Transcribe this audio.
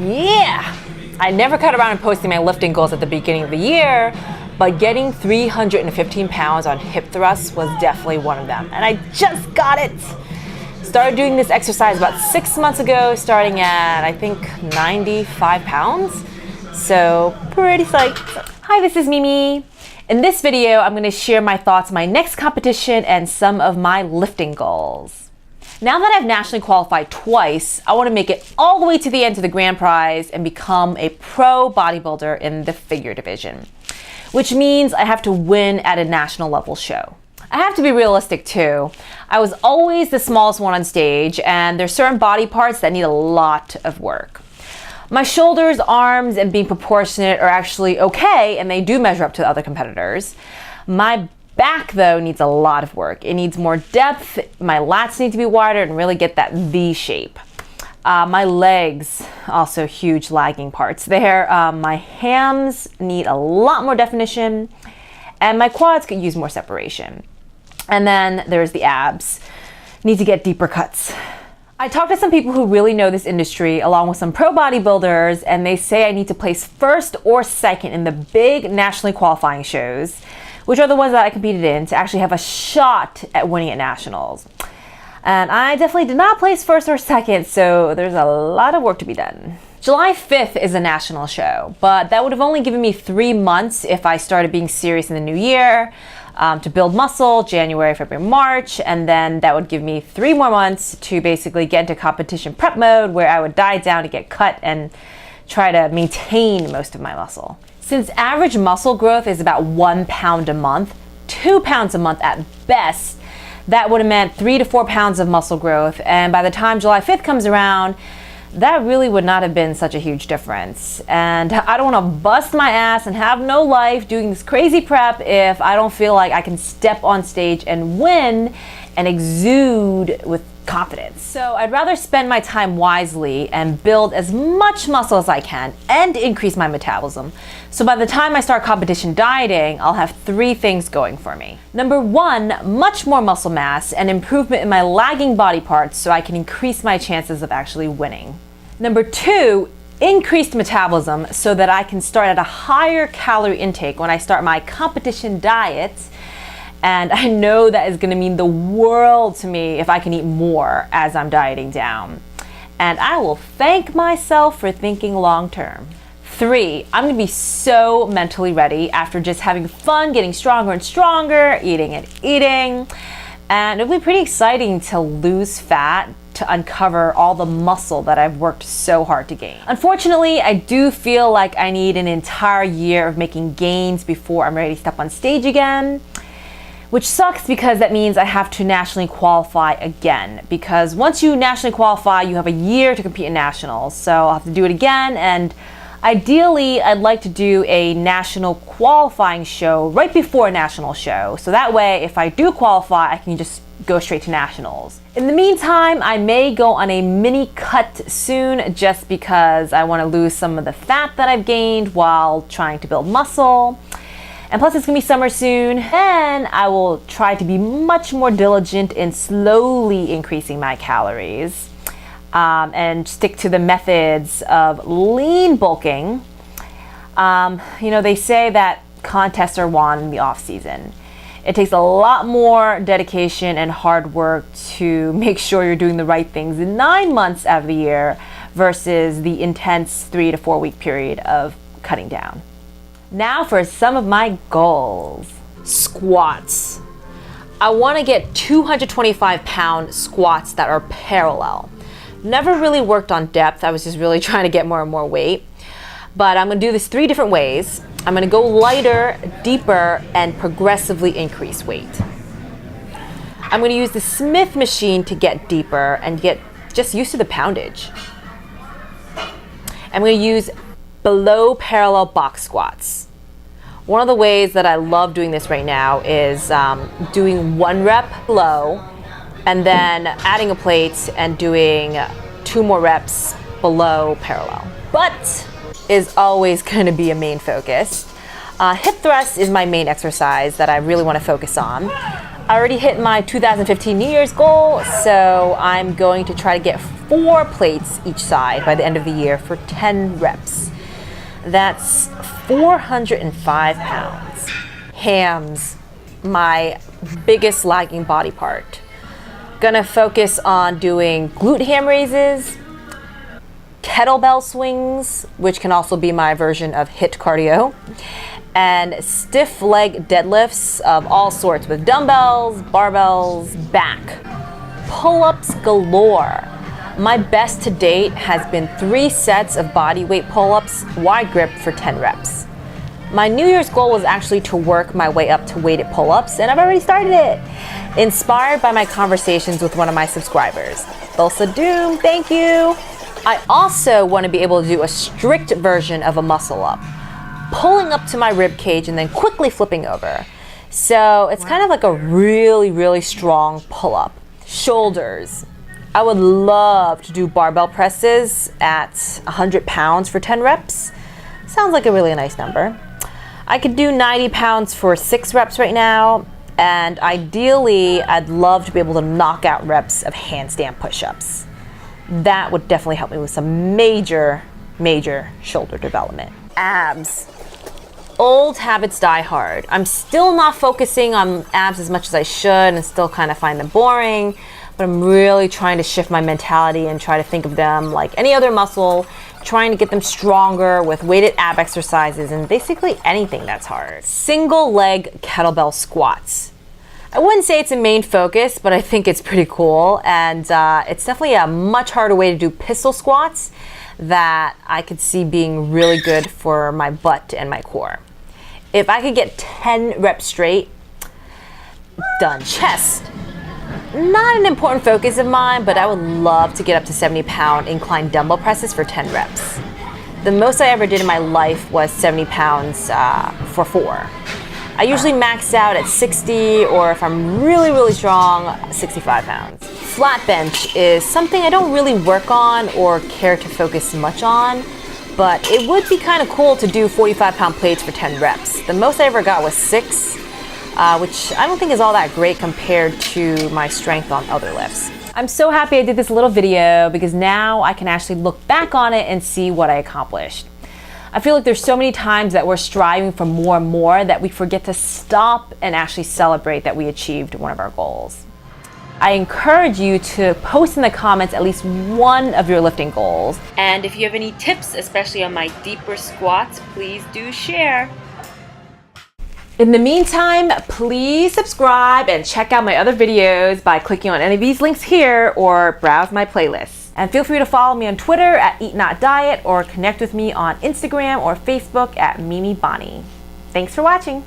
Yeah! I never cut around and posting my lifting goals at the beginning of the year, but getting 315 pounds on hip thrusts was definitely one of them. And I just got it! Started doing this exercise about 6 months ago, starting at, I think, 95 pounds. So, pretty psyched. Hi, this is Mimi. In this video, I'm going to share my thoughts on my next competition and some of my lifting goals. Now that I've nationally qualified twice, I want to make it all the way to the end to the grand prize and become a pro bodybuilder in the figure division, which means I have to win at a national level show. I have to be realistic too. I was always the smallest one on stage, and there's certain body parts that need a lot of work. My shoulders, arms, and being proportionate are actually okay, and they do measure up to the other competitors. My back, though, needs a lot of work. It needs more depth. My lats need to be wider and really get that V shape. My legs, also huge lagging parts there. My hams need a lot more definition, and my quads could use more separation. And then there's the abs. Need to get deeper cuts. I talked to some people who really know this industry, along with some pro bodybuilders, and they say I need to place first or second in the big nationally qualifying shows, which are the ones that I competed in, to actually have a shot at winning at nationals. And I definitely did not place first or second, so there's a lot of work to be done. July 5th is a national show, but that would have only given me 3 months if I started being serious in the new year, to build muscle, January, February, March, and then that would give me 3 more months to basically get into competition prep mode, where I would diet down to get cut and try to maintain most of my muscle. Since average muscle growth is about 1 pound a month, 2 pounds a month at best, that would have meant 3 to 4 pounds of muscle growth. And by the time July 5th comes around, that really would not have been such a huge difference. And I don't want to bust my ass and have no life doing this crazy prep if I don't feel like I can step on stage and win and exude with confidence. So I'd rather spend my time wisely and build as much muscle as I can and increase my metabolism. So by the time I start competition dieting, I'll have 3 things going for me. Number 1, much more muscle mass and improvement in my lagging body parts so I can increase my chances of actually winning. Number 2, increased metabolism so that I can start at a higher calorie intake when I start my competition diet. And I know that is going to mean the world to me if I can eat more as I'm dieting down. And I will thank myself for thinking long term. 3, I'm going to be so mentally ready after just having fun, getting stronger and stronger, eating and eating. And it'll be pretty exciting to lose fat, to uncover all the muscle that I've worked so hard to gain. Unfortunately, I do feel like I need an entire year of making gains before I'm ready to step on stage again. Which sucks because that means I have to nationally qualify again. Because once you nationally qualify, you have a year to compete in nationals. So I'll have to do it again. And ideally, I'd like to do a national qualifying show right before a national show. So that way, if I do qualify, I can just go straight to nationals. In the meantime, I may go on a mini cut soon just because I want to lose some of the fat that I've gained while trying to build muscle. And plus it's gonna be summer soon. Then I will try to be much more diligent in slowly increasing my calories and stick to the methods of lean bulking. They say that contests are won in the off season. It takes a lot more dedication and hard work to make sure you're doing the right things in 9 months out of the year versus the intense 3 to 4 week period of cutting down. Now for some of my goals. Squats. I want to get 225-pound squats that are parallel. Never really worked on depth. I was just really trying to get more and more weight. But I'm going to do this 3 different ways. I'm going to go lighter, deeper, and progressively increase weight. I'm going to use the Smith machine to get deeper and get just used to the poundage. I'm going to use below parallel box squats. One of the ways that I love doing this right now is doing 1 rep low and then adding a plate and doing 2 more reps below parallel. Butt is always going to be a main focus. Hip thrust is my main exercise that I really want to focus on. I already hit my 2015 New Year's goal, so I'm going to try to get 4 plates each side by the end of the year for 10 reps. That's 405 pounds. Hams, my biggest lagging body part. Gonna focus on doing glute ham raises, kettlebell swings, which can also be my version of HIIT cardio, and stiff leg deadlifts of all sorts with dumbbells, barbells, back. Pull-ups galore. My best to date has been 3 sets of body weight pull-ups, wide grip for 10 reps. My New Year's goal was actually to work my way up to weighted pull-ups, and I've already started it. Inspired by my conversations with one of my subscribers. Thulsa Doom, thank you. I also want to be able to do a strict version of a muscle up, pulling up to my rib cage and then quickly flipping over. So it's kind of like a really, really strong pull-up. Shoulders. I would love to do barbell presses at 100 pounds for 10 reps. Sounds like a really nice number. I could do 90 pounds for 6 reps right now, and ideally I'd love to be able to knock out reps of handstand push-ups. That would definitely help me with some major shoulder development. Abs. Old habits die hard. I'm still not focusing on abs as much as I should and still kind of find them boring, but I'm really trying to shift my mentality and try to think of them like any other muscle, trying to get them stronger with weighted ab exercises and basically anything that's hard. Single leg kettlebell squats. I wouldn't say it's a main focus, but I think it's pretty cool, and it's definitely a much harder way to do pistol squats that I could see being really good for my butt and my core. If I could get 10 reps straight, done. Chest. Not an important focus of mine, but I would love to get up to 70-pound incline dumbbell presses for 10 reps. The most I ever did in my life was 70 pounds for 4. I usually max out at 60, or if I'm really strong, 65 pounds. Flat bench is something I don't really work on or care to focus much on, but it would be kind of cool to do 45-pound plates for 10 reps. The most I ever got was 6, which I don't think is all that great compared to my strength on other lifts. I'm so happy I did this little video because now I can actually look back on it and see what I accomplished. I feel like there's so many times that we're striving for more and more that we forget to stop and actually celebrate that we achieved one of our goals. I encourage you to post in the comments at least one of your lifting goals. And if you have any tips, especially on my deeper squats, please do share. In the meantime, please subscribe and check out my other videos by clicking on any of these links here or browse my playlists. And feel free to follow me on Twitter at Eat Not Diet or connect with me on Instagram or Facebook at Mimi Bonny. Thanks for watching.